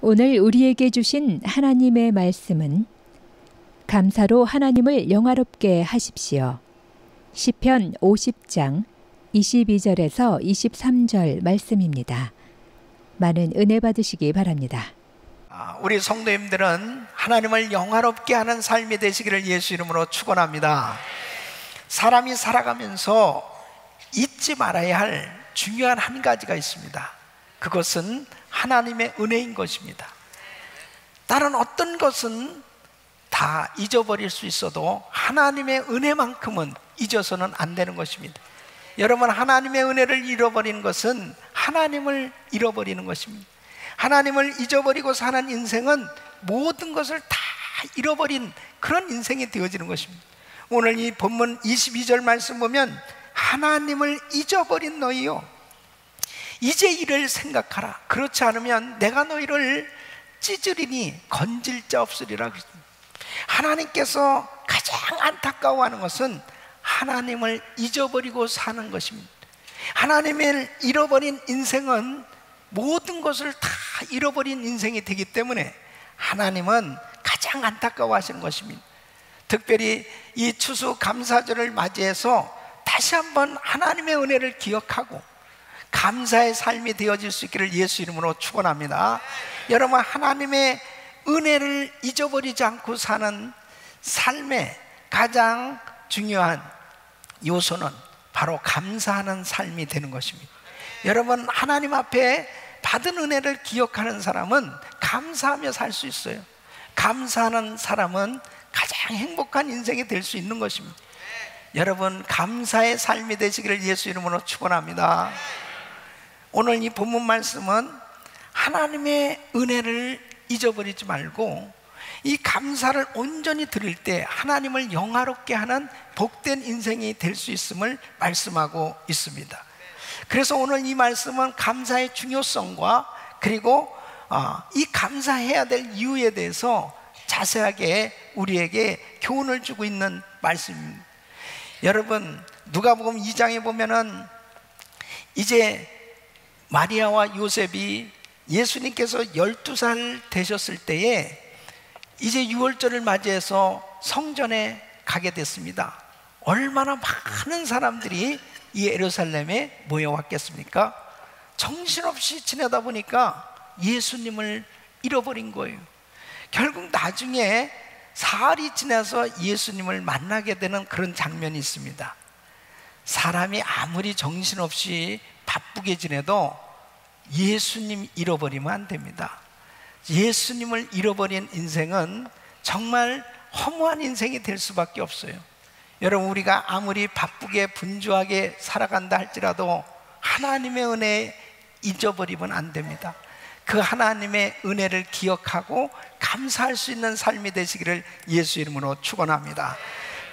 오늘 우리에게 주신 하나님의 말씀은 감사로 하나님을 영화롭게 하십시오. 시편 50장 22절에서 23절 말씀입니다. 많은 은혜 받으시기 바랍니다. 우리 성도님들은 하나님을 영화롭게 하는 삶이 되시기를 예수 이름으로 축원합니다. 사람이 살아가면서 잊지 말아야 할 중요한 한 가지가 있습니다. 그것은 하나님의 은혜인 것입니다. 다른 어떤 것은 다 잊어버릴 수 있어도 하나님의 은혜만큼은 잊어서는 안 되는 것입니다. 여러분, 하나님의 은혜를 잃어버리는 것은 하나님을 잃어버리는 것입니다. 하나님을 잊어버리고 사는 인생은 모든 것을 다 잃어버린 그런 인생이 되어지는 것입니다. 오늘 이 본문 22절 말씀 보면 하나님을 잊어버린 너희요, 이제 이를 생각하라. 그렇지 않으면 내가 너희를 찢으리니 건질 자 없으리라. 하나님께서 가장 안타까워하는 것은 하나님을 잊어버리고 사는 것입니다. 하나님을 잃어버린 인생은 모든 것을 다 잃어버린 인생이 되기 때문에 하나님은 가장 안타까워하시는 것입니다. 특별히 이 추수감사절을 맞이해서 다시 한번 하나님의 은혜를 기억하고 감사의 삶이 되어질 수 있기를 예수 이름으로 축원합니다. 여러분, 하나님의 은혜를 잊어버리지 않고 사는 삶의 가장 중요한 요소는 바로 감사하는 삶이 되는 것입니다. 여러분, 하나님 앞에 받은 은혜를 기억하는 사람은 감사하며 살 수 있어요. 감사하는 사람은 가장 행복한 인생이 될 수 있는 것입니다. 여러분, 감사의 삶이 되시기를 예수 이름으로 축원합니다. 오늘 이 본문 말씀은 하나님의 은혜를 잊어버리지 말고 이 감사를 온전히 드릴 때 하나님을 영화롭게 하는 복된 인생이 될 수 있음을 말씀하고 있습니다. 그래서 오늘 이 말씀은 감사의 중요성과 그리고 이 감사해야 될 이유에 대해서 자세하게 우리에게 교훈을 주고 있는 말씀입니다. 여러분, 누가복음 2장에 보면은 이제 마리아와 요셉이 예수님께서 12살 되셨을 때에 이제 유월절을 맞이해서 성전에 가게 됐습니다. 얼마나 많은 사람들이 이 예루살렘에 모여왔겠습니까? 정신없이 지내다 보니까 예수님을 잃어버린 거예요. 결국 나중에 사흘이 지나서 예수님을 만나게 되는 그런 장면이 있습니다. 사람이 아무리 정신없이 바쁘게 지내도 예수님 잃어버리면 안 됩니다. 예수님을 잃어버린 인생은 정말 허무한 인생이 될 수밖에 없어요. 여러분, 우리가 아무리 바쁘게 분주하게 살아간다 할지라도 하나님의 은혜 잊어버리면 안 됩니다. 그 하나님의 은혜를 기억하고 감사할 수 있는 삶이 되시기를 예수 이름으로 축원합니다.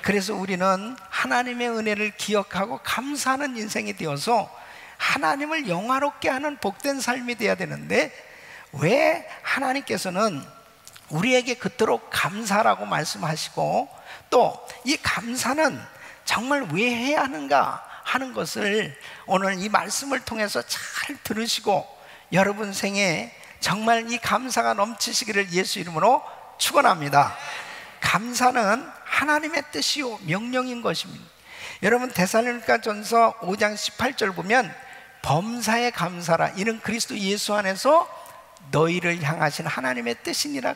그래서 우리는 하나님의 은혜를 기억하고 감사하는 인생이 되어서 하나님을 영화롭게 하는 복된 삶이 되어야 되는데, 왜 하나님께서는 우리에게 그토록 감사라고 말씀하시고 또 이 감사는 정말 왜 해야 하는가 하는 것을 오늘 이 말씀을 통해서 잘 들으시고 여러분 생에 정말 이 감사가 넘치시기를 예수 이름으로 축원합니다. 감사는 하나님의 뜻이요 명령인 것입니다. 여러분, 데살로니가전서 5장 18절 보면 범사에 감사라, 이는 그리스도 예수 안에서 너희를 향하신 하나님의 뜻이니라.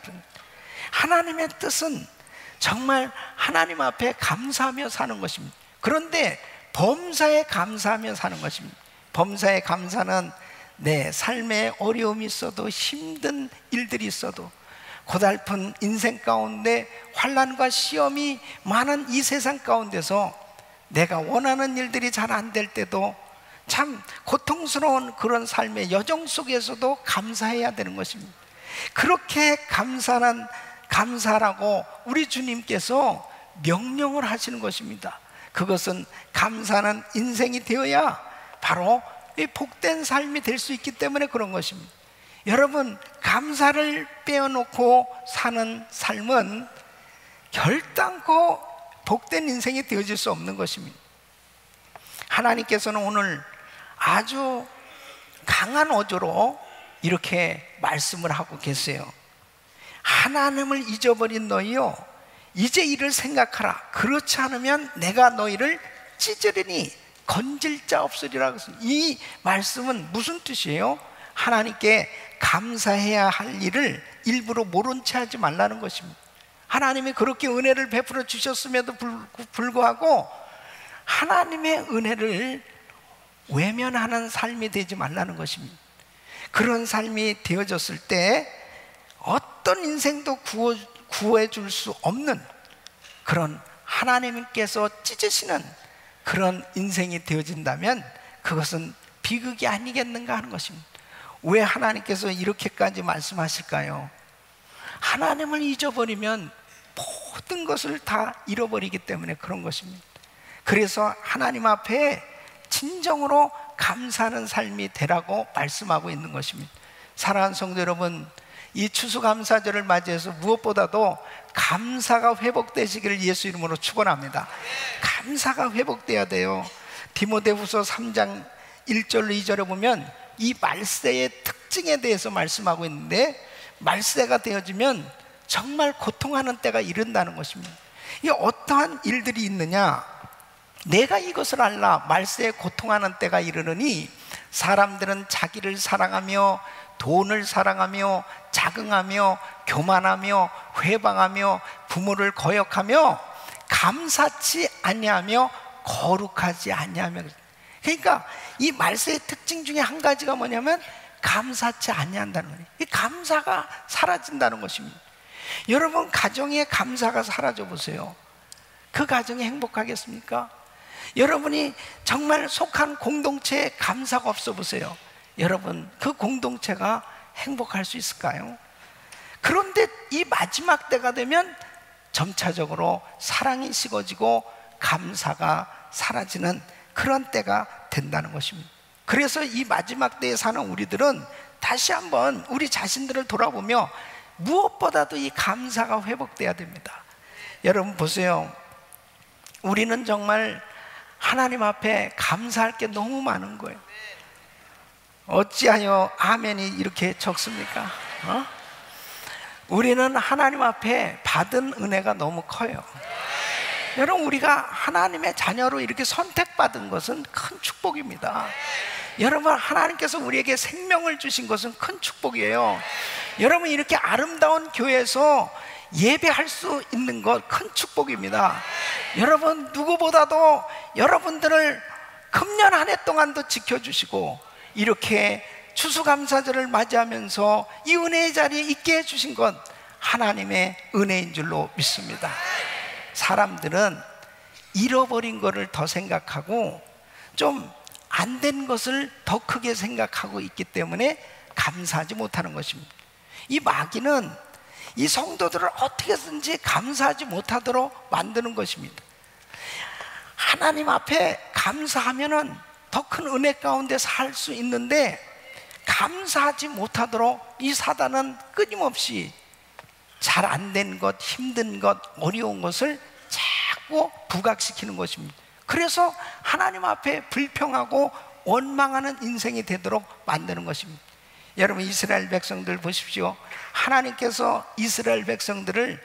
하나님의 뜻은 정말 하나님 앞에 감사하며 사는 것입니다. 그런데 범사에 감사하며 사는 것입니다. 범사의 감사는 내 삶에 어려움이 있어도, 힘든 일들이 있어도, 고달픈 인생 가운데 환난과 시험이 많은 이 세상 가운데서 내가 원하는 일들이 잘 안 될 때도 참 고통스러운 그런 삶의 여정 속에서도 감사해야 되는 것입니다. 그렇게 감사라고 우리 주님께서 명령을 하시는 것입니다. 그것은 감사하는 인생이 되어야 바로 이 복된 삶이 될 수 있기 때문에 그런 것입니다. 여러분, 감사를 빼어놓고 사는 삶은 결단코 복된 인생이 되어질 수 없는 것입니다. 하나님께서는 오늘 아주 강한 어조로 이렇게 말씀을 하고 계세요. 하나님을 잊어버린 너희요, 이제 이를 생각하라. 그렇지 않으면 내가 너희를 찢으리니 건질 자 없으리라. 이 말씀은 무슨 뜻이에요? 하나님께 감사해야 할 일을 일부러 모른 채 하지 말라는 것입니다. 하나님이 그렇게 은혜를 베풀어 주셨음에도 불구하고 하나님의 은혜를 외면하는 삶이 되지 말라는 것입니다. 그런 삶이 되어졌을 때 어떤 인생도 구해 줄 수 없는 그런 하나님께서 찢으시는 그런 인생이 되어진다면 그것은 비극이 아니겠는가 하는 것입니다. 왜 하나님께서 이렇게까지 말씀하실까요? 하나님을 잊어버리면 모든 것을 다 잃어버리기 때문에 그런 것입니다. 그래서 하나님 앞에 진정으로 감사하는 삶이 되라고 말씀하고 있는 것입니다. 사랑하는 성도 여러분, 이 추수감사절을 맞이해서 무엇보다도 감사가 회복되시기를 예수 이름으로 축원합니다. 감사가 회복돼야 돼요. 디모데후서 3장 1절로 2절에 보면 이 말세의 특징에 대해서 말씀하고 있는데, 말세가 되어지면 정말 고통하는 때가 이른다는 것입니다. 이게 어떠한 일들이 있느냐? 내가 이것을 알라. 말세에 고통하는 때가 이르느니 사람들은 자기를 사랑하며 돈을 사랑하며 자긍하며 교만하며 회방하며 부모를 거역하며 감사치 아니하며 거룩하지 아니하며. 그러니까 이 말세의 특징 중에 한 가지가 뭐냐면 감사치 아니한다는 거예요. 이 감사가 사라진다는 것입니다. 여러분 가정에 감사가 사라져 보세요. 그 가정이 행복하겠습니까? 여러분이 정말 속한 공동체에 감사가 없어 보세요. 여러분 그 공동체가 행복할 수 있을까요? 그런데 이 마지막 때가 되면 점차적으로 사랑이 식어지고 감사가 사라지는 그런 때가 된다는 것입니다. 그래서 이 마지막 때에 사는 우리들은 다시 한번 우리 자신들을 돌아보며 무엇보다도 이 감사가 회복돼야 됩니다. 여러분 보세요. 우리는 정말 하나님 앞에 감사할 게 너무 많은 거예요. 어찌하여 아멘이 이렇게 적습니까? 우리는 하나님 앞에 받은 은혜가 너무 커요. 여러분 우리가 하나님의 자녀로 이렇게 선택받은 것은 큰 축복입니다. 여러분 하나님께서 우리에게 생명을 주신 것은 큰 축복이에요. 여러분 이렇게 아름다운 교회에서 예배할 수 있는 것 큰 축복입니다. 여러분 누구보다도 여러분들을 금년 한 해 동안도 지켜주시고 이렇게 추수감사절을 맞이하면서 이 은혜의 자리에 있게 해주신 것 하나님의 은혜인 줄로 믿습니다. 사람들은 잃어버린 것을 더 생각하고 좀 안 된 것을 더 크게 생각하고 있기 때문에 감사하지 못하는 것입니다. 이 마귀는 이 성도들을 어떻게든지 감사하지 못하도록 만드는 것입니다. 하나님 앞에 감사하면은 더 큰 은혜 가운데 살 수 있는데 감사하지 못하도록 이 사단은 끊임없이 잘 안 된 것, 힘든 것, 어려운 것을 자꾸 부각시키는 것입니다. 그래서 하나님 앞에 불평하고 원망하는 인생이 되도록 만드는 것입니다. 여러분 이스라엘 백성들 보십시오. 하나님께서 이스라엘 백성들을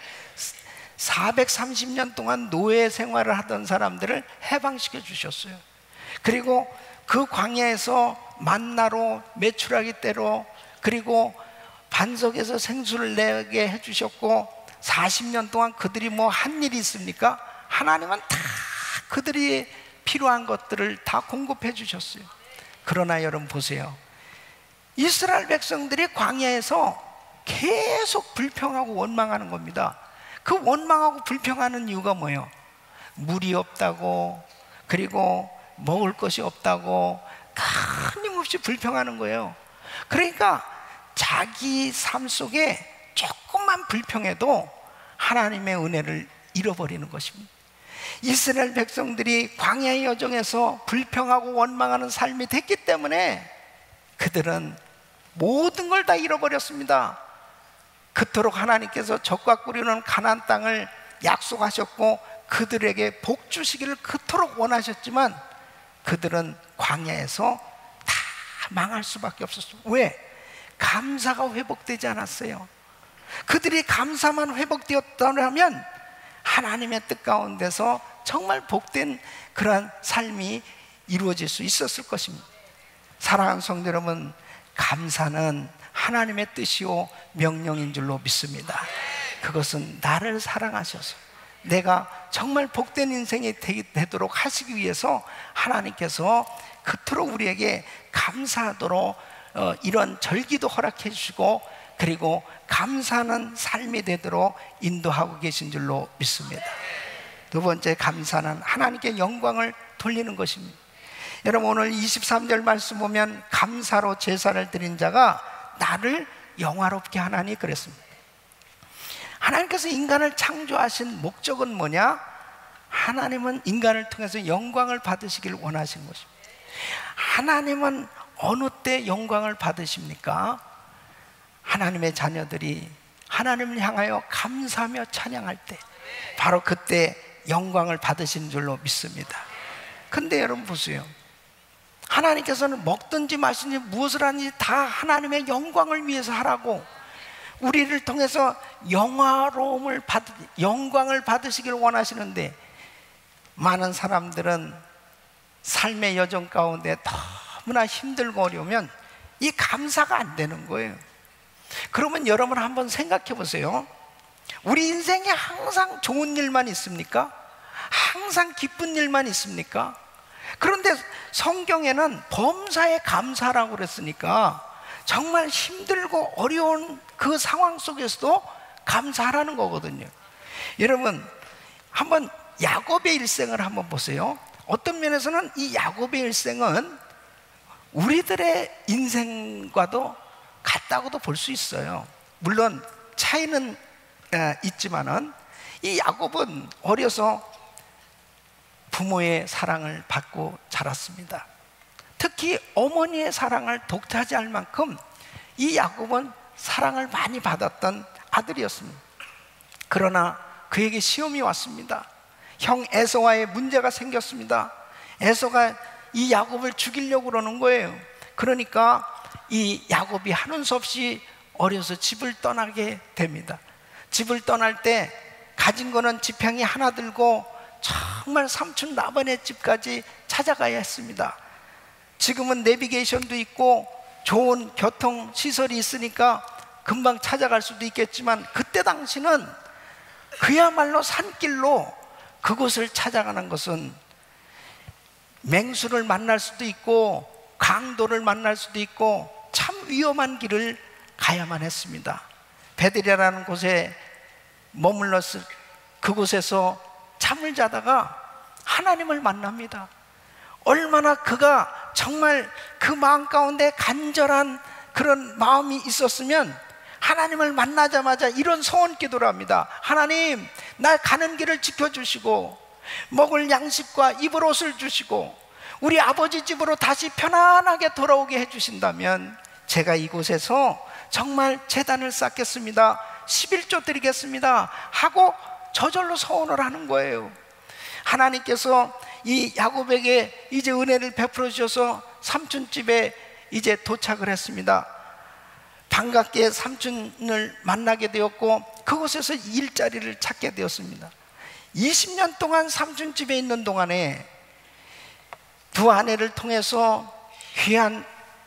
430년 동안 노예 생활을 하던 사람들을 해방시켜 주셨어요. 그리고 그 광야에서 만나로 메추라기 떼로 그리고 반석에서 생수를 내게 해주셨고 40년 동안 그들이 뭐 한 일이 있습니까? 하나님은 다 그들이 필요한 것들을 다 공급해 주셨어요. 그러나 여러분 보세요. 이스라엘 백성들이 광야에서 계속 불평하고 원망하는 겁니다. 그 원망하고 불평하는 이유가 뭐예요? 물이 없다고, 그리고 먹을 것이 없다고 끊임없이 불평하는 거예요. 그러니까 자기 삶 속에 조금만 불평해도 하나님의 은혜를 잃어버리는 것입니다. 이스라엘 백성들이 광야의 여정에서 불평하고 원망하는 삶이 됐기 때문에 그들은 모든 걸 다 잃어버렸습니다. 그토록 하나님께서 적과 꿀이는 가나안 땅을 약속하셨고 그들에게 복 주시기를 그토록 원하셨지만 그들은 광야에서 다 망할 수밖에 없었어요. 왜? 감사가 회복되지 않았어요. 그들이 감사만 회복되었다면 하나님의 뜻 가운데서 정말 복된 그러한 삶이 이루어질 수 있었을 것입니다. 사랑하는 성도 여러분, 감사는 하나님의 뜻이요 명령인 줄로 믿습니다. 그것은 나를 사랑하셔서 내가 정말 복된 인생이 되도록 하시기 위해서 하나님께서 그토록 우리에게 감사하도록 이런 절기도 허락해 주시고, 그리고 감사하는 삶이 되도록 인도하고 계신 줄로 믿습니다. 두 번째, 감사는 하나님께 영광을 돌리는 것입니다. 여러분, 오늘 23절 말씀 보면 감사로 제사를 드린 자가 나를 영화롭게 하나니 그랬습니다. 하나님께서 인간을 창조하신 목적은 뭐냐? 하나님은 인간을 통해서 영광을 받으시길 원하신 것입니다. 하나님은 어느 때 영광을 받으십니까? 하나님의 자녀들이 하나님을 향하여 감사하며 찬양할 때, 바로 그때 영광을 받으시는 줄로 믿습니다. 근데 여러분 보세요. 하나님께서는 먹든지 마시든지 무엇을 하든지 다 하나님의 영광을 위해서 하라고, 우리를 통해서 영광을 받으시길 원하시는데, 많은 사람들은 삶의 여정 가운데 너무나 힘들고 어려우면 이 감사가 안 되는 거예요. 그러면 여러분 한번 생각해 보세요. 우리 인생에 항상 좋은 일만 있습니까? 항상 기쁜 일만 있습니까? 그런데 성경에는 범사에 감사라고 그랬으니까 정말 힘들고 어려운 그 상황 속에서도 감사하라는 거거든요. 여러분, 한번 야곱의 일생을 한번 보세요. 어떤 면에서는 이 야곱의 일생은 우리들의 인생과도 같다고도 볼 수 있어요. 물론 차이는 있지만은, 이 야곱은 어려서 부모의 사랑을 받고 자랐습니다. 특히 어머니의 사랑을 독차지할 만큼 이 야곱은 사랑을 많이 받았던 아들이었습니다. 그러나 그에게 시험이 왔습니다. 형 에서와의 문제가 생겼습니다. 에서가 이 야곱을 죽이려고 그러는 거예요. 그러니까 이 야곱이 하는 수 없이 어려서 집을 떠나게 됩니다. 집을 떠날 때 가진 거는 지팡이 하나 들고 정말 삼촌 라반의 집까지 찾아가야 했습니다. 지금은 내비게이션도 있고 좋은 교통시설이 있으니까 금방 찾아갈 수도 있겠지만, 그때 당시는 그야말로 산길로 그곳을 찾아가는 것은 맹수를 만날 수도 있고 강도를 만날 수도 있고 참 위험한 길을 가야만 했습니다. 베들레라는 곳에 머물렀을 그곳에서 잠을 자다가 하나님을 만납니다. 얼마나 그가 정말 그 마음 가운데 간절한 그런 마음이 있었으면 하나님을 만나자마자 이런 소원 기도를 합니다. 하나님, 나 가는 길을 지켜주시고 먹을 양식과 입을 옷을 주시고 우리 아버지 집으로 다시 편안하게 돌아오게 해주신다면 제가 이곳에서 정말 제단을 쌓겠습니다, 11조 드리겠습니다 하고 저절로 소원을 하는 거예요. 하나님께서 이 야곱에게 이제 은혜를 베풀어 주셔서 삼촌집에 이제 도착을 했습니다. 반갑게 삼촌을 만나게 되었고 그곳에서 일자리를 찾게 되었습니다. 20년 동안 삼촌집에 있는 동안에 두 아내를 통해서 귀한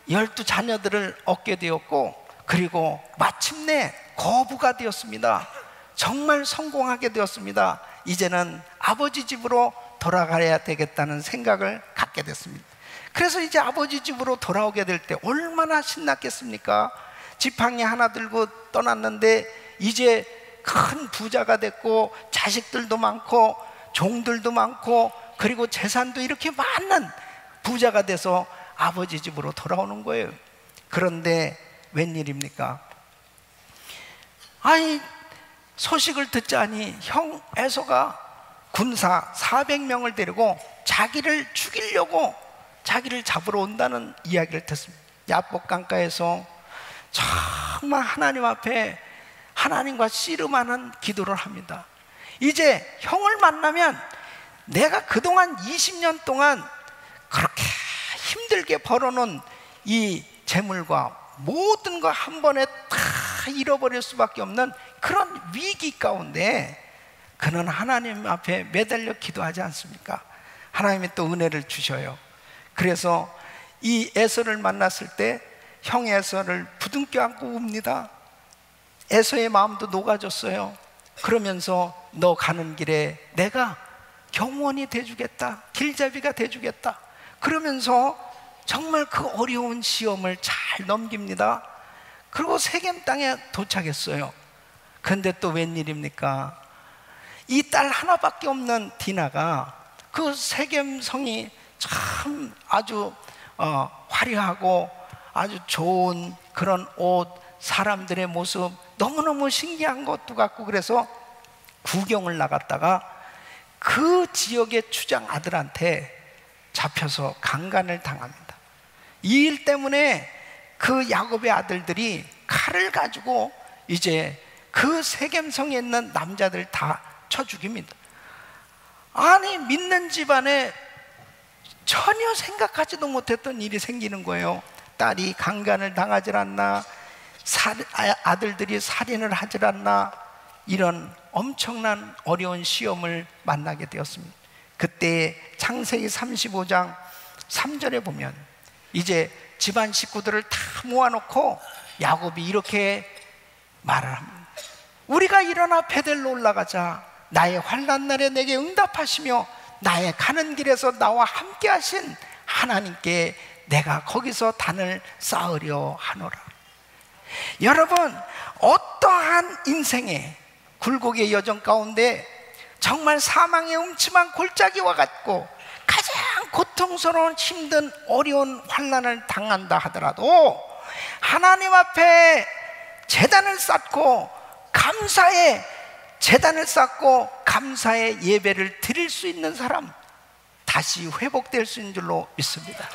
12자녀들을 얻게 되었고, 그리고 마침내 거부가 되었습니다. 정말 성공하게 되었습니다. 이제는 아버지 집으로 돌아가야 되겠다는 생각을 갖게 됐습니다. 그래서 이제 아버지 집으로 돌아오게 될 때 얼마나 신났겠습니까? 지팡이 하나 들고 떠났는데 이제 큰 부자가 됐고 자식들도 많고 종들도 많고 그리고 재산도 이렇게 많은 부자가 돼서 아버지 집으로 돌아오는 거예요. 그런데 웬일입니까? 아니, 소식을 듣자니 형 에서가 군사 400명을 데리고 자기를 죽이려고 자기를 잡으러 온다는 이야기를 듣습니다. 야복 강가에서 정말 하나님 앞에 하나님과 씨름하는 기도를 합니다. 이제 형을 만나면 내가 그동안 20년 동안 그렇게 힘들게 벌어놓은 이 재물과 모든 거 한 번에 다 잃어버릴 수밖에 없는 그런 위기 가운데 그는 하나님 앞에 매달려 기도하지 않습니까? 하나님이 또 은혜를 주셔요. 그래서 이 에서를 만났을 때 형 에서를 부둥켜 안고 웁니다. 에서의 마음도 녹아졌어요. 그러면서 너 가는 길에 내가 경호원이 돼주겠다, 길잡이가 돼주겠다. 그러면서 정말 그 어려운 시험을 잘 넘깁니다. 그리고 세겜 땅에 도착했어요. 그런데 또 웬일입니까? 이 딸 하나밖에 없는 디나가 그 세겜 성이 참 아주 화려하고 아주 좋은 그런 옷, 사람들의 모습 너무너무 신기한 것도 같고, 그래서 구경을 나갔다가 그 지역의 추장 아들한테 잡혀서 강간을 당합니다. 이 일 때문에 그 야곱의 아들들이 칼을 가지고 이제 그 세겜성에 있는 남자들 다 쳐 죽입니다. 아니, 믿는 집안에 전혀 생각하지도 못했던 일이 생기는 거예요. 딸이 강간을 당하질 않나, 아들들이 살인을 하질 않나, 이런 엄청난 어려운 시험을 만나게 되었습니다. 그때 창세기 35장 3절에 보면 이제 집안 식구들을 다 모아놓고 야곱이 이렇게 말을 합니다. 우리가 일어나 베델로 올라가자. 나의 환난 날에 내게 응답하시며 나의 가는 길에서 나와 함께 하신 하나님께 내가 거기서 단을 쌓으려 하노라. 여러분, 어떠한 인생의 굴곡의 여정 가운데 정말 사망의 음침한 골짜기와 같고 가장 고통스러운 힘든 어려운 환난을 당한다 하더라도 하나님 앞에 제단을 쌓고 감사의 제단을 쌓고 감사의 예배를 드릴 수 있는 사람, 다시 회복될 수 있는 줄로 믿습니다.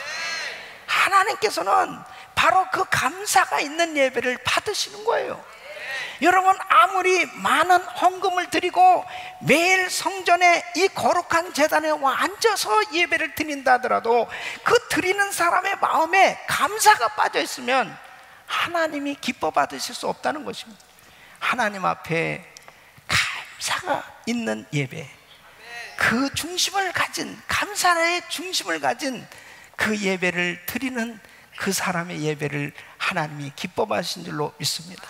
하나님께서는 바로 그 감사가 있는 예배를 받으시는 거예요. 여러분, 아무리 많은 헌금을 드리고 매일 성전에 이 거룩한 제단에 와 앉아서 예배를 드린다 하더라도 그 드리는 사람의 마음에 감사가 빠져 있으면 하나님이 기뻐 받으실 수 없다는 것입니다. 하나님 앞에 감사가 있는 예배, 그 중심을 가진, 감사의 중심을 가진 그 예배를 드리는 그 사람의 예배를 하나님이 기뻐 받으신 줄로 믿습니다.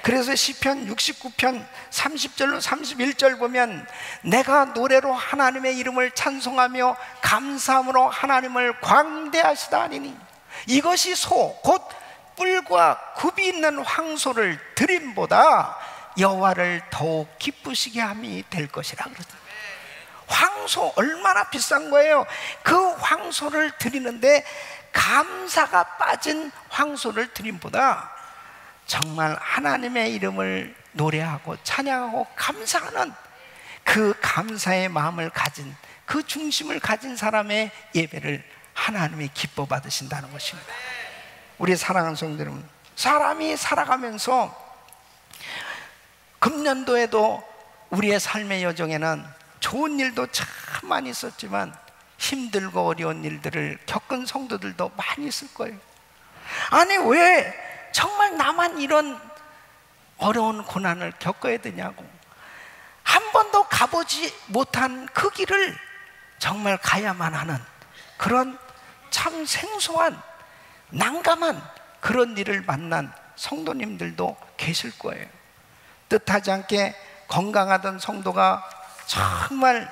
그래서 시편 69편 30절로 31절 보면 내가 노래로 하나님의 이름을 찬송하며 감사함으로 하나님을 광대하시다 하니니 이것이 소 곧 뿔과 굽이 있는 황소를 드림보다 여호와를 더욱 기쁘시게 함이 될 것이라 그러더라고요. 황소 얼마나 비싼 거예요. 그 황소를 드리는데 감사가 빠진 황소를 드림보다 정말 하나님의 이름을 노래하고 찬양하고 감사하는 그 감사의 마음을 가진, 그 중심을 가진 사람의 예배를 하나님이 기뻐 받으신다는 것입니다. 우리 사랑하는 성도 여러분, 사람이 살아가면서 금년도에도 우리의 삶의 여정에는 좋은 일도 참 많이 있었지만 힘들고 어려운 일들을 겪은 성도들도 많이 있을 거예요. 아니, 왜 정말 나만 이런 어려운 고난을 겪어야 되냐고, 한 번도 가보지 못한 그 길을 정말 가야만 하는 그런 참 생소한 난감한 그런 일을 만난 성도님들도 계실 거예요. 뜻하지 않게 건강하던 성도가 정말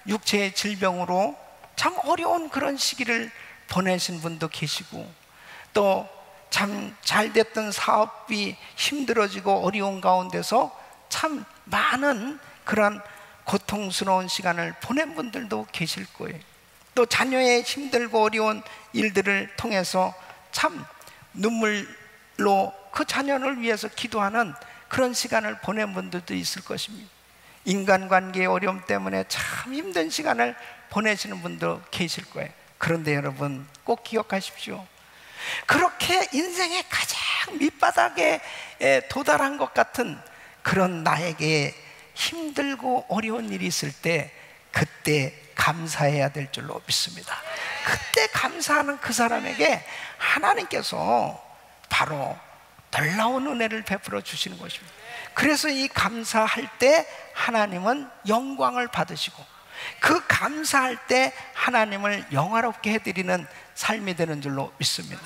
육체의 질병으로 참 어려운 그런 시기를 보내신 분도 계시고, 또 참 잘됐던 사업이 힘들어지고 어려운 가운데서 참 많은 그런 고통스러운 시간을 보낸 분들도 계실 거예요. 또 자녀의 힘들고 어려운 일들을 통해서 참 눈물로 그 자녀를 위해서 기도하는 그런 시간을 보낸 분들도 있을 것입니다. 인간관계의 어려움 때문에 참 힘든 시간을 보내시는 분도 계실 거예요. 그런데 여러분, 꼭 기억하십시오. 그렇게 인생의 가장 밑바닥에 도달한 것 같은 그런 나에게 힘들고 어려운 일이 있을 때 그때 감사해야 될 줄로 믿습니다. 그때 감사하는 그 사람에게 하나님께서 바로 놀라운 은혜를 베풀어 주시는 것입니다. 그래서 이 감사할 때 하나님은 영광을 받으시고, 그 감사할 때 하나님을 영화롭게 해드리는 삶이 되는 줄로 믿습니다.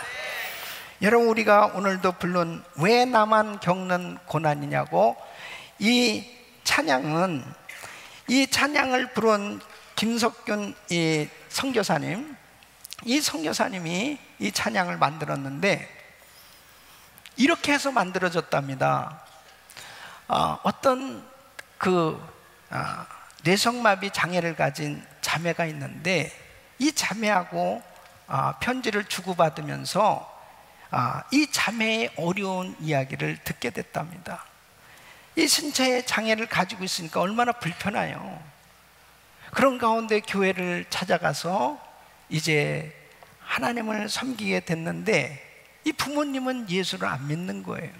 여러분, 우리가 오늘도 부른 왜 나만 겪는 고난이냐고, 이 찬양은, 이 찬양을 부른 김석균 이 선교사님, 이 선교사님이 이 찬양을 만들었는데 이렇게 해서 만들어졌답니다. 어떤 뇌성마비 장애를 가진 자매가 있는데, 이 자매하고 편지를 주고받으면서 이 자매의 어려운 이야기를 듣게 됐답니다. 이 신체의 장애를 가지고 있으니까 얼마나 불편해요. 그런 가운데 교회를 찾아가서 이제 하나님을 섬기게 됐는데, 이 부모님은 예수를 안 믿는 거예요.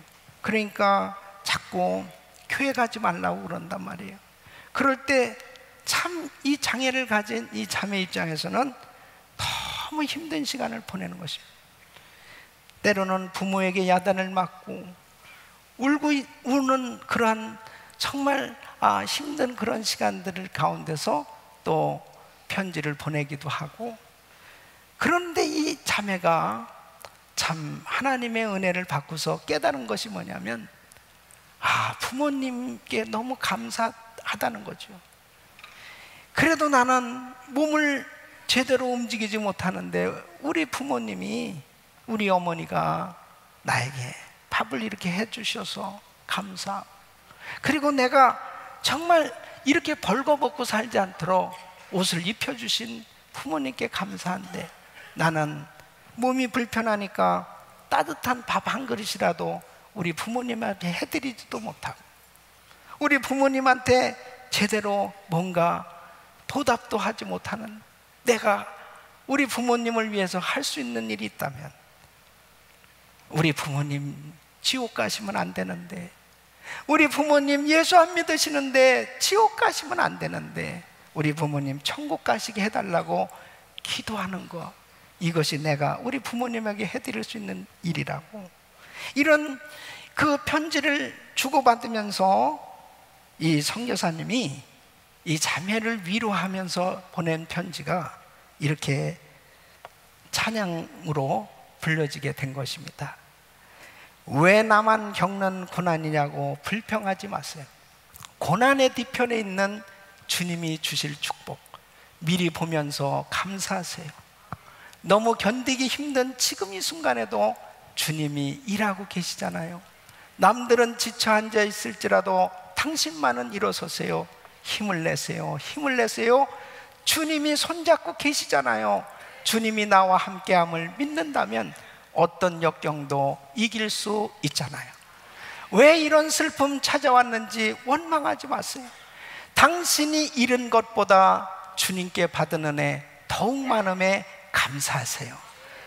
그러니까 자꾸 교회 가지 말라고 그런단 말이에요. 그럴 때 참 이 장애를 가진 이 자매 입장에서는 너무 힘든 시간을 보내는 것입니다. 때로는 부모에게 야단을 맞고 우는 그러한 정말 힘든 그런 시간들 가운데서 또 편지를 보내기도 하고, 그런데 이 자매가 참 하나님의 은혜를 받고서 깨달은 것이 뭐냐면, 부모님께 너무 감사하다는 거죠. 그래도 나는 몸을 제대로 움직이지 못하는데 우리 부모님이, 우리 어머니가 나에게 밥을 이렇게 해주셔서 감사, 그리고 내가 정말 이렇게 벌거벗고 살지 않도록 옷을 입혀주신 부모님께 감사한데, 나는 몸이 불편하니까 따뜻한 밥 한 그릇이라도 우리 부모님한테 해드리지도 못하고, 우리 부모님한테 제대로 뭔가 보답도 하지 못하는 내가 우리 부모님을 위해서 할 수 있는 일이 있다면, 우리 부모님 지옥 가시면 안 되는데, 우리 부모님 예수 안 믿으시는데 지옥 가시면 안 되는데, 우리 부모님 천국 가시게 해달라고 기도하는 것, 이것이 내가 우리 부모님에게 해드릴 수 있는 일이라고, 이런 그 편지를 주고받으면서 이 선교사님이 이 자매를 위로하면서 보낸 편지가 이렇게 찬양으로 불려지게 된 것입니다. 왜 나만 겪는 고난이냐고 불평하지 마세요. 고난의 뒤편에 있는 주님이 주실 축복 미리 보면서 감사하세요. 너무 견디기 힘든 지금 이 순간에도 주님이 일하고 계시잖아요. 남들은 지쳐 앉아 있을지라도 당신만은 일어서세요. 힘을 내세요. 힘을 내세요. 주님이 손잡고 계시잖아요. 주님이 나와 함께함을 믿는다면 어떤 역경도 이길 수 있잖아요. 왜 이런 슬픔 찾아왔는지 원망하지 마세요. 당신이 잃은 것보다 주님께 받은 은혜 더욱 많음에 감사하세요.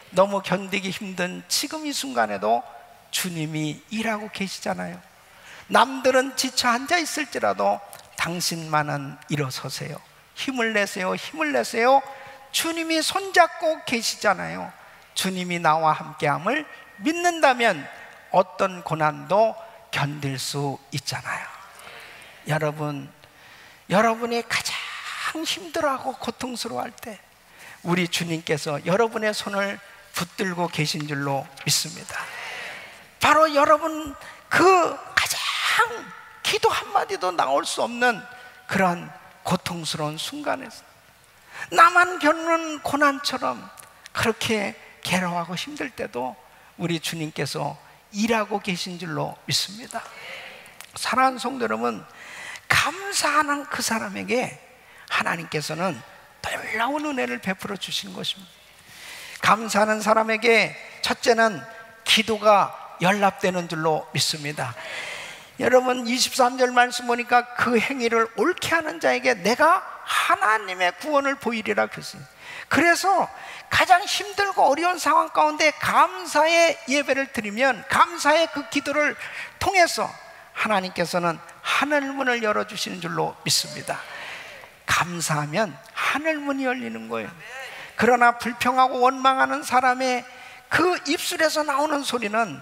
너무 견디기 힘든 지금 이 순간에도 주님이 일하고 계시잖아요. 남들은 지쳐 앉아 있을지라도 당신만은 일어서세요. 힘을 내세요. 힘을 내세요. 주님이 손잡고 계시잖아요. 주님이 나와 함께함을 믿는다면 어떤 고난도 견딜 수 있잖아요. 여러분, 여러분이 가장 힘들어하고 고통스러워할 때 우리 주님께서 여러분의 손을 붙들고 계신 줄로 믿습니다. 바로 여러분 그 가장 기도 한마디도 나올 수 없는 그런 고통스러운 순간에서 나만 겪는 고난처럼 그렇게 괴로워하고 힘들 때도 우리 주님께서 일하고 계신 줄로 믿습니다. 사랑하는 성도 여러분, 감사하는 그 사람에게 하나님께서는 놀라운 은혜를 베풀어 주시는 것입니다. 감사하는 사람에게 첫째는 기도가 연락되는 줄로 믿습니다. 여러분 23절 말씀 보니까 그 행위를 옳게 하는 자에게 내가 하나님의 구원을 보이리라 그랬어요. 그래서 가장 힘들고 어려운 상황 가운데 감사의 예배를 드리면, 감사의 그 기도를 통해서 하나님께서는 하늘문을 열어주시는 줄로 믿습니다. 감사하면 하늘문이 열리는 거예요. 그러나 불평하고 원망하는 사람의 그 입술에서 나오는 소리는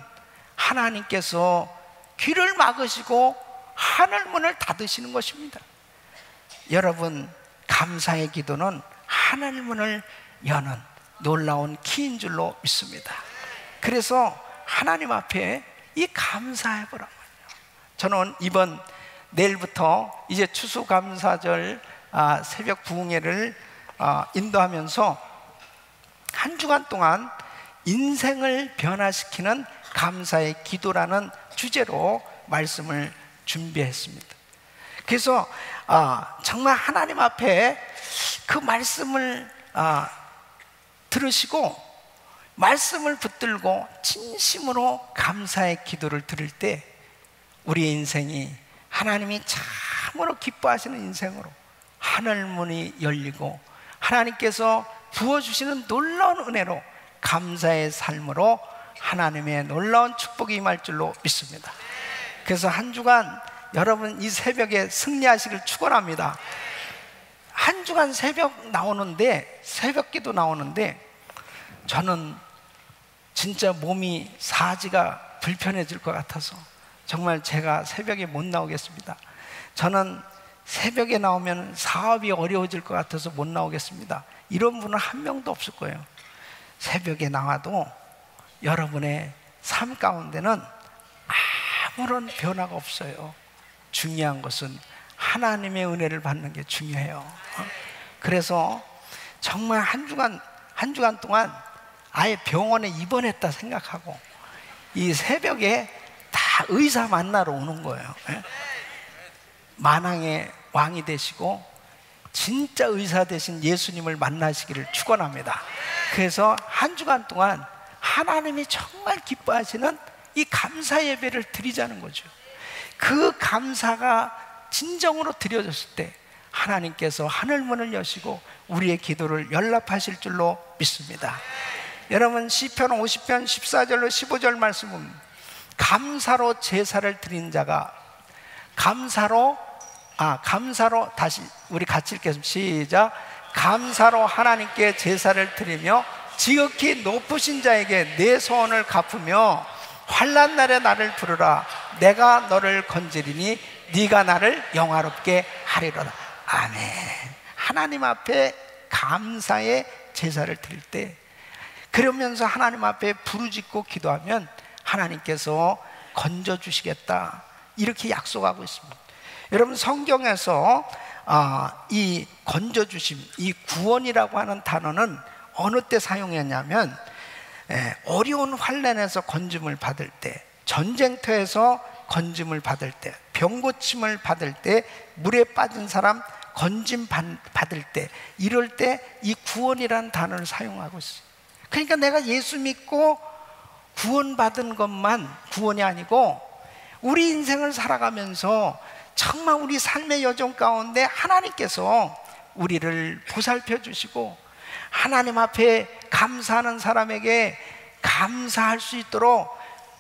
하나님께서 귀를 막으시고 하늘 문을 닫으시는 것입니다. 여러분, 감사의 기도는 하늘 문을 여는 놀라운 키인 줄로 믿습니다. 그래서 하나님 앞에 이 감사해보라고요. 저는 내일부터 이제 추수감사절 새벽 부흥회를 인도하면서 한 주간 동안 인생을 변화시키는 감사의 기도라는 주제로 말씀을 준비했습니다. 그래서 정말 하나님 앞에 그 말씀을 들으시고 말씀을 붙들고 진심으로 감사의 기도를 드릴 때 우리의 인생이 하나님이 참으로 기뻐하시는 인생으로 하늘문이 열리고 하나님께서 부어주시는 놀라운 은혜로 감사의 삶으로 하나님의 놀라운 축복이 임할 줄로 믿습니다. 그래서 한 주간 여러분 이 새벽에 승리하시길 축원합니다. 한 주간 새벽 기도 나오는데 저는 진짜 몸이 사지가 불편해질 것 같아서 정말 제가 새벽에 못 나오겠습니다. 저는 새벽에 나오면 사업이 어려워질 것 같아서 못 나오겠습니다. 이런 분은 한 명도 없을 거예요. 새벽에 나와도 여러분의 삶 가운데는 아무런 변화가 없어요. 중요한 것은 하나님의 은혜를 받는 게 중요해요. 그래서 정말 한 주간 동안 아예 병원에 입원했다 생각하고 이 새벽에 다 의사 만나러 오는 거예요. 만왕의 왕이 되시고 진짜 의사 되신 예수님을 만나시기를 축원합니다. 그래서 한 주간 동안 하나님이 정말 기뻐하시는 이 감사 예배를 드리자는 거죠. 그 감사가 진정으로 드려졌을 때 하나님께서 하늘문을 여시고 우리의 기도를 연락하실 줄로 믿습니다. 여러분 시편 50편 14절로 15절 말씀은 감사로 제사를 드린 자가 감사로 다시 우리 같이 읽겠습니다. 시작. 감사로 하나님께 제사를 드리며 지극히 높으신 자에게 내 소원을 갚으며 환난 날에 나를 부르라. 내가 너를 건지리니 네가 나를 영화롭게 하리로다. 아멘. 하나님 앞에 감사의 제사를 드릴 때 그러면서 하나님 앞에 부르짖고 기도하면 하나님께서 건져주시겠다 이렇게 약속하고 있습니다. 여러분 성경에서 이 건져주심, 이 구원이라고 하는 단어는 어느 때 사용했냐면 어려운 환난에서 건짐을 받을 때, 전쟁터에서 건짐을 받을 때, 병고침을 받을 때, 물에 빠진 사람 건짐 받을 때, 이럴 때 이 구원이라는 단어를 사용하고 있어요. 그러니까 내가 예수 믿고 구원받은 것만 구원이 아니고 우리 인생을 살아가면서 정말 우리 삶의 여정 가운데 하나님께서 우리를 보살펴 주시고 하나님 앞에 감사하는 사람에게 감사할 수 있도록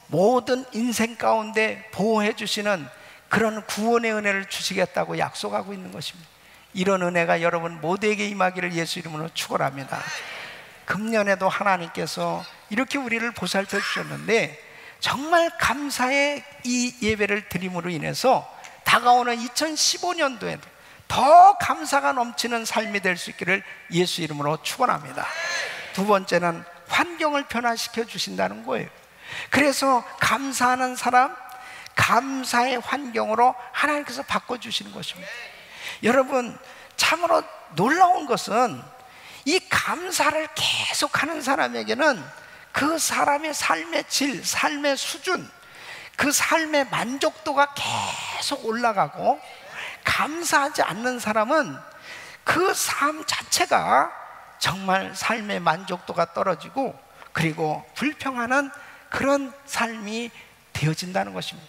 모든 인생 가운데 보호해 주시는 그런 구원의 은혜를 주시겠다고 약속하고 있는 것입니다. 이런 은혜가 여러분 모두에게 임하기를 예수 이름으로 축원합니다. 금년에도 하나님께서 이렇게 우리를 보살펴 주셨는데 정말 감사의 이 예배를 드림으로 인해서 다가오는 2015년도에도 더 감사가 넘치는 삶이 될 수 있기를 예수 이름으로 축원합니다. 두 번째는 환경을 변화시켜 주신다는 거예요. 그래서 감사하는 사람, 감사의 환경으로 하나님께서 바꿔주시는 것입니다. 여러분 참으로 놀라운 것은 이 감사를 계속하는 사람에게는 그 사람의 삶의 질, 삶의 수준, 그 삶의 만족도가 계속 올라가고 감사하지 않는 사람은 그 삶 자체가 정말 삶의 만족도가 떨어지고 그리고 불평하는 그런 삶이 되어진다는 것입니다.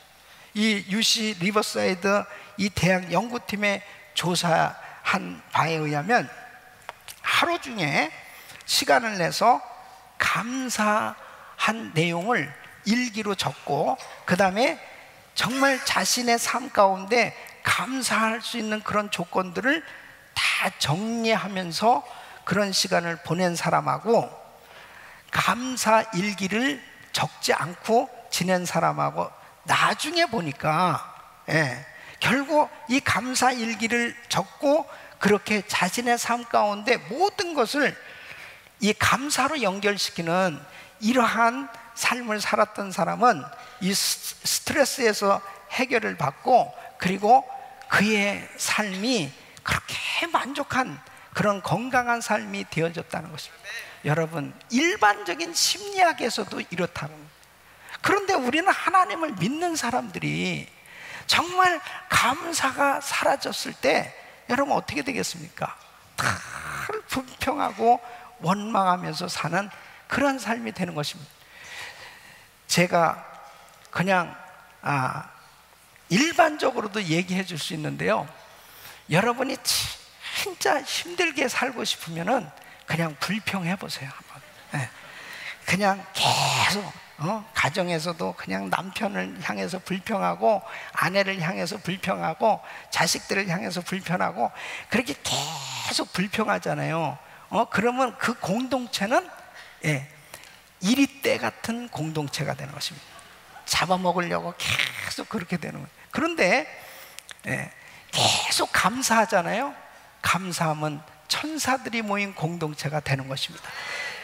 이 UC 리버사이드 이 대학 연구팀의 조사한 바에 의하면 하루 중에 시간을 내서 감사한 내용을 일기로 적고 그 다음에 정말 자신의 삶 가운데 감사할 수 있는 그런 조건들을 다 정리하면서 그런 시간을 보낸 사람하고 감사 일기를 적지 않고 지낸 사람하고 나중에 보니까 결국 이 감사 일기를 적고 그렇게 자신의 삶 가운데 모든 것을 이 감사로 연결시키는 이러한 삶을 살았던 사람은 이 스트레스에서 해결을 받고, 그리고 그의 삶이 그렇게 만족한 그런 건강한 삶이 되어졌다는 것입니다. 여러분, 일반적인 심리학에서도 이렇다는 거예요. 그런데 우리는 하나님을 믿는 사람들이 정말 감사가 사라졌을 때 여러분 어떻게 되겠습니까? 다 불평하고 원망하면서 사는 그런 삶이 되는 것입니다. 제가 그냥 일반적으로도 얘기해 줄 수 있는데요, 여러분이 진짜 힘들게 살고 싶으면은 그냥 불평해 보세요. 한번. 그냥 계속 가정에서도 그냥 남편을 향해서 불평하고, 아내를 향해서 불평하고, 자식들을 향해서 불평하고, 그렇게 계속 불평하잖아요. 그러면 그 공동체는 이리떼 같은 공동체가 되는 것입니다. 잡아먹으려고 계속 그렇게 되는 거예요. 그런데 계속 감사하잖아요. 감사하면 천사들이 모인 공동체가 되는 것입니다.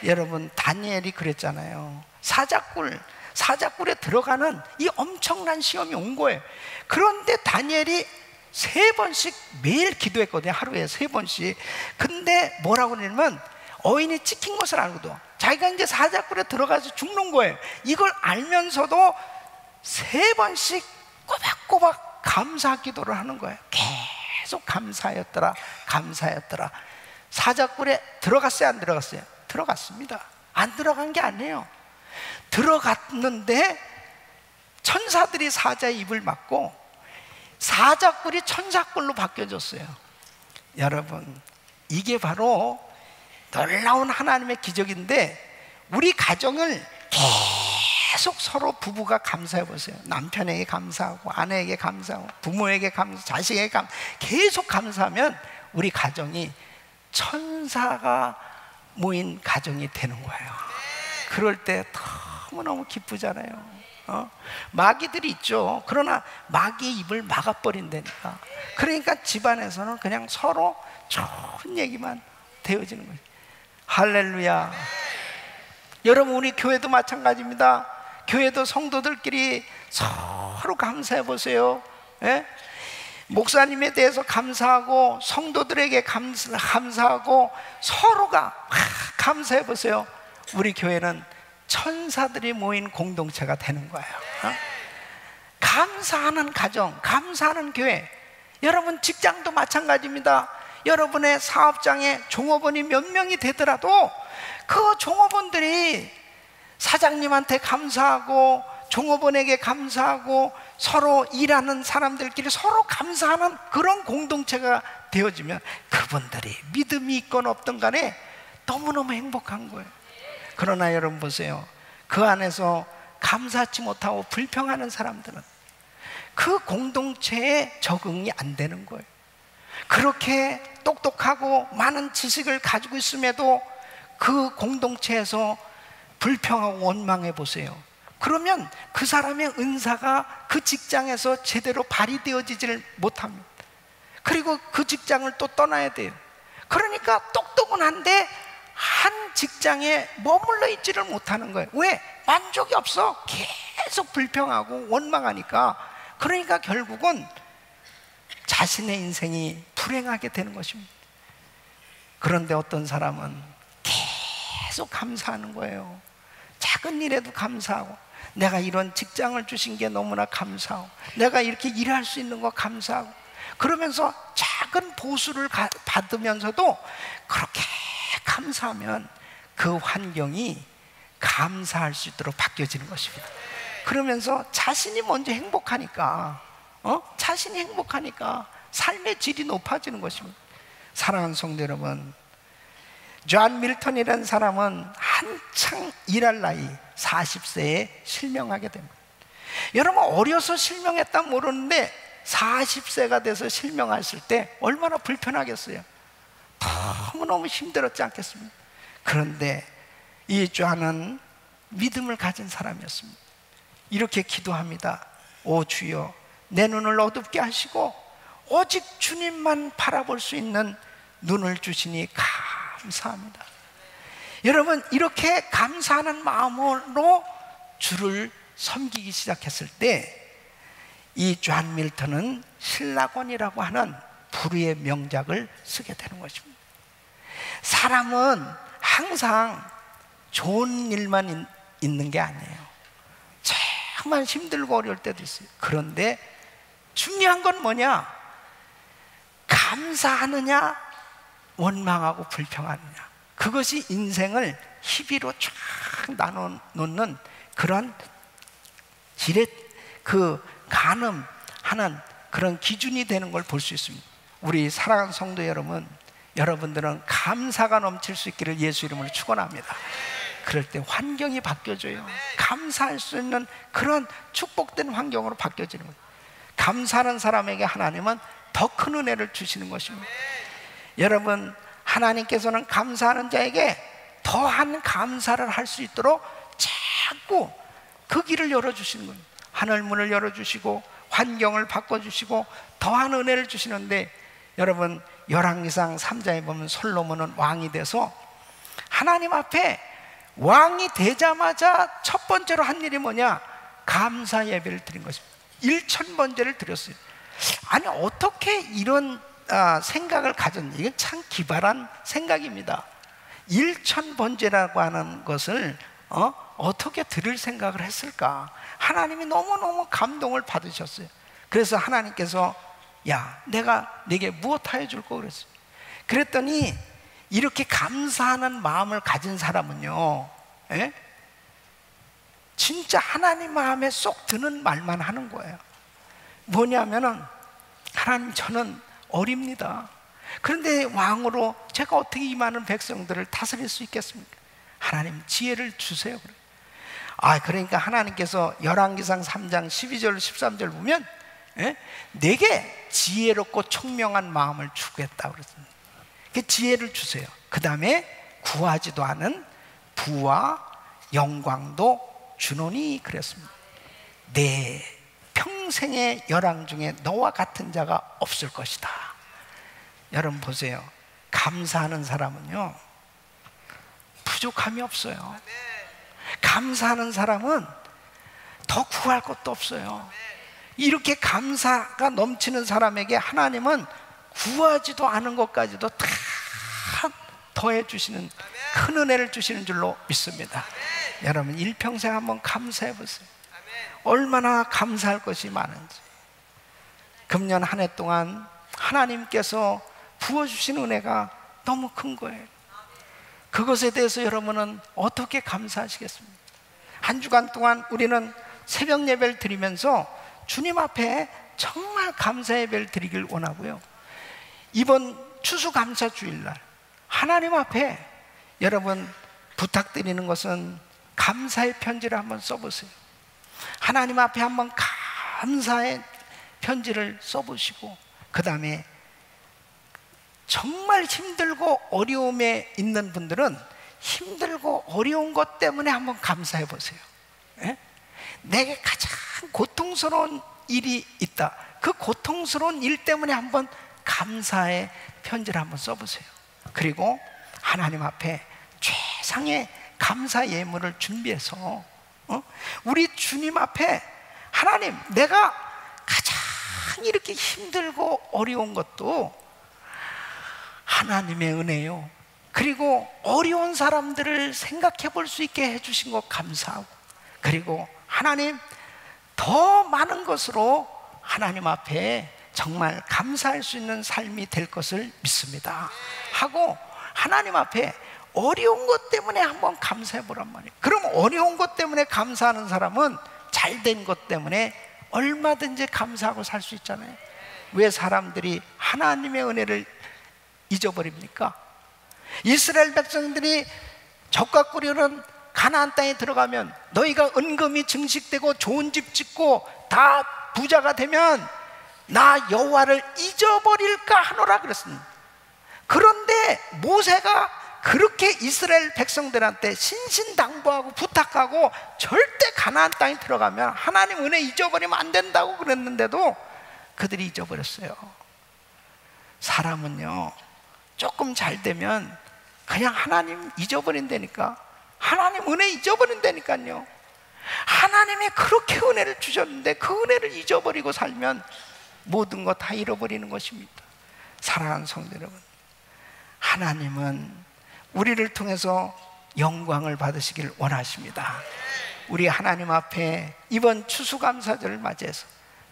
여러분, 다니엘이 그랬잖아요. 사자굴에 들어가는 이 엄청난 시험이 온 거예요. 그런데 다니엘이 3번씩 매일 기도했거든요. 하루에 3번씩. 근데 뭐라고 그러냐면, 어인이 찍힌 것을 알고도 자기가 이제 사자굴에 들어가서 죽는 거예요. 이걸 알면서도 3번씩 꼬박꼬박 감사 기도를 하는 거예요. 계속 감사였더라, 감사였더라. 사자굴에 들어갔어요, 안 들어갔어요? 들어갔습니다. 안 들어간 게 아니에요. 들어갔는데 천사들이 사자의 입을 막고 사자굴이 천사굴로 바뀌어졌어요. 여러분, 이게 바로 놀라운 하나님의 기적인데, 우리 가정을 계속 서로 부부가 감사해 보세요. 남편에게 감사하고, 아내에게 감사하고, 부모에게 감사, 자식에게 감사, 계속 감사하면 우리 가정이 천사가 모인 가정이 되는 거예요. 그럴 때 너무너무 기쁘잖아요. 마귀들이 있죠. 그러나 마귀의 입을 막아버린다니까. 그러니까 집안에서는 그냥 서로 좋은 얘기만 되어지는 거예요. 할렐루야. 여러분, 우리 교회도 마찬가지입니다. 교회도 성도들끼리 서로 감사해 보세요. 목사님에 대해서 감사하고, 성도들에게 감사하고, 서로가 감사해 보세요. 우리 교회는 천사들이 모인 공동체가 되는 거예요. 감사하는 가정, 감사하는 교회. 여러분, 직장도 마찬가지입니다. 여러분의 사업장에 종업원이 몇 명이 되더라도 그 종업원들이 사장님한테 감사하고, 종업원에게 감사하고, 서로 일하는 사람들끼리 서로 감사하는 그런 공동체가 되어지면 그분들이 믿음이 있건 없든 간에 너무너무 행복한 거예요. 그러나 여러분 보세요. 그 안에서 감사하지 못하고 불평하는 사람들은 그 공동체에 적응이 안 되는 거예요. 그렇게 똑똑하고 많은 지식을 가지고 있음에도 그 공동체에서 불평하고 원망해 보세요. 그러면 그 사람의 은사가 그 직장에서 제대로 발휘되어지지를 못합니다. 그리고 그 직장을 또 떠나야 돼요. 그러니까 똑똑은 한데 한 직장에 머물러 있지를 못하는 거예요. 왜? 만족이 없어. 계속 불평하고 원망하니까. 그러니까 결국은 자신의 인생이 불행하게 되는 것입니다. 그런데 어떤 사람은 계속 감사하는 거예요. 작은 일에도 감사하고, 내가 이런 직장을 주신 게 너무나 감사하고, 내가 이렇게 일할 수 있는 거 감사하고, 그러면서 작은 보수를 받으면서도 그렇게 감사하면 그 환경이 감사할 수 있도록 바뀌어지는 것입니다. 그러면서 자신이 먼저 행복하니까, 자신이 행복하니까 삶의 질이 높아지는 것입니다. 사랑하는 성도 여러분, 존 밀턴이라는 사람은 한창 일할 나이 40세에 실명하게 됩니다. 여러분, 어려서 실명했다면 모르는데 40세가 돼서 실명했을 때 얼마나 불편하겠어요. 너무너무 힘들었지 않겠습니까? 그런데 이 요한은 믿음을 가진 사람이었습니다. 이렇게 기도합니다. 오 주여, 내 눈을 어둡게 하시고 오직 주님만 바라볼 수 있는 눈을 주시니 감사합니다. 여러분, 이렇게 감사하는 마음으로 주를 섬기기 시작했을 때 이 존 밀턴은 신라곤이라고 하는 불후의 명작을 쓰게 되는 것입니다. 사람은 항상 좋은 일만 있는 게 아니에요. 정말 힘들고 어려울 때도 있어요. 그런데 중요한 건 뭐냐? 감사하느냐, 원망하고 불평하느냐. 그것이 인생을 희비로 쫙 나눠 놓는 그런 가늠하는 그런 기준이 되는 걸 볼 수 있습니다. 우리 사랑하는 성도 여러분, 여러분들은 감사가 넘칠 수 있기를 예수 이름으로 축원합니다. 그럴 때 환경이 바뀌어져요. 감사할 수 있는 그런 축복된 환경으로 바뀌어지는 거예요. 감사하는 사람에게 하나님은 더 큰 은혜를 주시는 것입니다. 여러분, 하나님께서는 감사하는 자에게 더한 감사를 할 수 있도록 자꾸 그 길을 열어주시는 거예요. 하늘문을 열어주시고 환경을 바꿔주시고 더한 은혜를 주시는데, 여러분 열왕기상 3장에 보면 솔로몬은 왕이 돼서 하나님 앞에 왕이 되자마자 첫 번째로 한 일이 뭐냐? 감사 예배를 드린 것입니다. 1000번제를 드렸어요. 아니, 어떻게 이런 생각을 가졌는지, 이건 참 기발한 생각입니다. 1000번제라고 하는 것을 어떻게 드릴 생각을 했을까? 하나님이 너무너무 감동을 받으셨어요. 그래서 하나님께서 야, 내가 네게 무엇하여 줄 거 그랬어요. 그랬더니 이렇게 감사하는 마음을 가진 사람은요, 진짜 하나님 마음에 쏙 드는 말만 하는 거예요. 뭐냐면은, 하나님, 저는 어립니다. 그런데 왕으로 제가 어떻게 이 많은 백성들을 다스릴 수 있겠습니까? 하나님, 지혜를 주세요. 그러니까 하나님께서 열왕기상 3장 12절 13절 보면 내게 지혜롭고 총명한 마음을 주겠다고 그랬습니다. 그 지혜를 주세요. 그 다음에 구하지도 않은 부와 영광도 주노니 그랬습니다. 내 평생의 열왕 중에 너와 같은 자가 없을 것이다. 여러분 보세요. 감사하는 사람은요, 부족함이 없어요. 감사하는 사람은 더 구할 것도 없어요. 이렇게 감사가 넘치는 사람에게 하나님은 구하지도 않은 것까지도 다 더해 주시는 큰 은혜를 주시는 줄로 믿습니다. 여러분, 일평생 한번 감사해 보세요. 얼마나 감사할 것이 많은지. 금년 한 해 동안 하나님께서 부어주신 은혜가 너무 큰 거예요. 그것에 대해서 여러분은 어떻게 감사하시겠습니까? 한 주간 동안 우리는 새벽 예배를 드리면서 주님 앞에 정말 감사 예배를 드리길 원하고요, 이번 추수감사 주일날 하나님 앞에 여러분 부탁드리는 것은 감사의 편지를 한번 써보세요. 하나님 앞에 한번 감사의 편지를 써보시고, 그 다음에 정말 힘들고 어려움에 있는 분들은 힘들고 어려운 것 때문에 한번 감사해 보세요. 내게 가장 고통스러운 일이 있다. 그 고통스러운 일 때문에 한번 감사의 편지를 한번 써보세요. 그리고 하나님 앞에 최상의 감사 예물을 준비해서 우리 주님 앞에, 하나님, 내가 가장 이렇게 힘들고 어려운 것도 하나님의 은혜요, 그리고 어려운 사람들을 생각해 볼 수 있게 해주신 것 감사하고, 그리고 하나님, 더 많은 것으로 하나님 앞에 정말 감사할 수 있는 삶이 될 것을 믿습니다 하고, 하나님 앞에 어려운 것 때문에 한번 감사해 보란 말이에요. 그럼 어려운 것 때문에 감사하는 사람은 잘된 것 때문에 얼마든지 감사하고 살 수 있잖아요. 왜 사람들이 하나님의 은혜를 잊어버립니까? 이스라엘 백성들이 젖과 꿀이는 가나안 땅에 들어가면 너희가 은금이 증식되고 좋은 집 짓고 다 부자가 되면 나 여호와를 잊어버릴까 하노라 그랬습니다. 그런데 모세가 그렇게 이스라엘 백성들한테 신신당부하고 부탁하고 절대 가나안 땅에 들어가면 하나님 은혜 잊어버리면 안 된다고 그랬는데도 그들이 잊어버렸어요. 사람은요, 조금 잘 되면 그냥 하나님 잊어버린다니까. 하나님 은혜 잊어버린다니까요. 하나님이 그렇게 은혜를 주셨는데 그 은혜를 잊어버리고 살면 모든 것 다 잃어버리는 것입니다. 사랑하는 성도 여러분, 하나님은 우리를 통해서 영광을 받으시길 원하십니다. 우리 하나님 앞에 이번 추수감사절을 맞이해서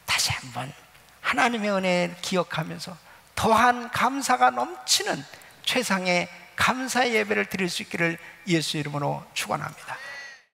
다시 한번 하나님의 은혜를 기억하면서 더한 감사가 넘치는 최상의 감사의 예배를 드릴 수 있기를 예수 이름으로 축원합니다.